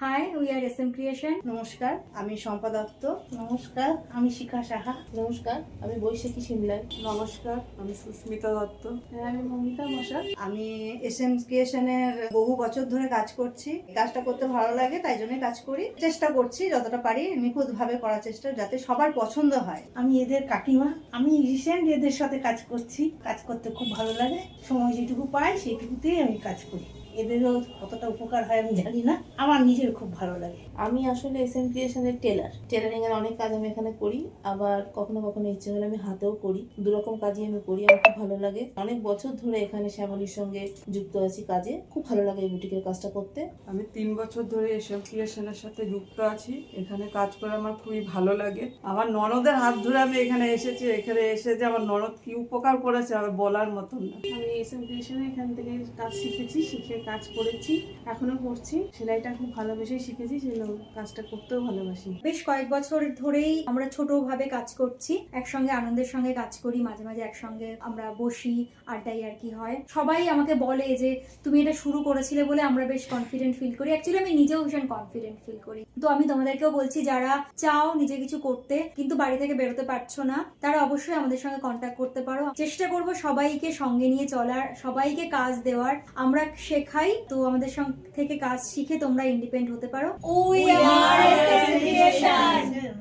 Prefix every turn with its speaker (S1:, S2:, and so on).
S1: High, we are SM creation.
S2: নমস্কার, আমি শম্পা দত্ত। নমস্কার, আমি শিখা সাহা।
S3: নমস্কার, আমি বৈশাখী সিমলাই।
S4: নমস্কার, আমি সুস্মিতা দত্ত।
S3: আমি মমিতা মশা।
S2: আমি এসএম ক্রিয়েশনের বহু বছর ধরে কাজ করছি। কাজটা করতে ভালো লাগে, তাই জন্যই কাজ করি। চেষ্টা করছি যতটা পারি নিখুঁত ভাবে করার চেষ্টা, যাতে সবার পছন্দ হয়।
S5: আমি এদের কাকিমা। আমি রিসেন্ট এদের সাথে কাজ করছি। কাজ করতে খুব ভালো লাগে। সময় যেটুকু পাই সেইটুকুতেই আমি কাজ করি। এদেরও কতটা উপকার হয় আমি জানি না, আমার নিজের খুব ভালো লাগে।
S3: আমি আসলে এসএম ক্রিয়েশনের টেলারিং এর অনেক কাজ আমি এখানে করি, আবার কখনো কখনো ইচ্ছে হলে আমি হাতেও করি। দুরকম কাজই আমি করি, আমার খুব ভালো লাগে। অনেক বছর ধরে এখানে শ্যামলীর সঙ্গে যুক্ত আছি কাজে। খুব ভালো লাগে এই বুটিকের কাজটা করতে।
S4: আমি 3 বছর ধরে এসব ক্রিয়েশনের সাথে যুক্ত আছি। এখানে কাজ করে আমার খুবই ভালো লাগে। আমার ননদের হাত ধরে আমি এখানে এসেছি। এখানে এসে যে আমার ননদ কি উপকার করেছে আমার বলার মতন না।
S6: আমি এসএম ক্রিয়েশনে এখান থেকে কাজ শিখেছি, শিখে কাজ করেছি, এখনো করছি। সেলাইটা খুব ভালোবেসেই শিখেছি, সেজন্য কাজটা করতেও ভালোবাসি।
S1: বেশ কয়েক বছর ধরেই আমরা ছোটভাবে কাজ করছি, একসঙ্গে আনন্দের সঙ্গে কাজ করি। মাঝে মাঝে একসঙ্গে আমরা বসি, আড্ডাই আর কি হয়। সবাই আমাকে বলে যে তুমি এটা শুরু করেছিলে বলে আমরা বেশ কনফিডেন্ট ফিল করি। অ্যাকচুয়ালি আমি নিজেও ভীষণ কনফিডেন্ট ফিল করি। তো আমি তোমাদেরকেও বলছি, যারা চাও নিজে কিছু করতে কিন্তু বাড়ি থেকে বেরোতে পারছো না, তারা অবশ্যই আমাদের সঙ্গে কন্ট্যাক্ট করতে পারো। চেষ্টা করব সবাইকে সঙ্গে নিয়ে চলার, সবাইকে কাজ দেওয়ার। আমরা শেখাই, তো আমাদের থেকে কাজ শিখে তোমরা ইন্ডিপেন্ডেন্ট হতে পারো। We are SM Creation!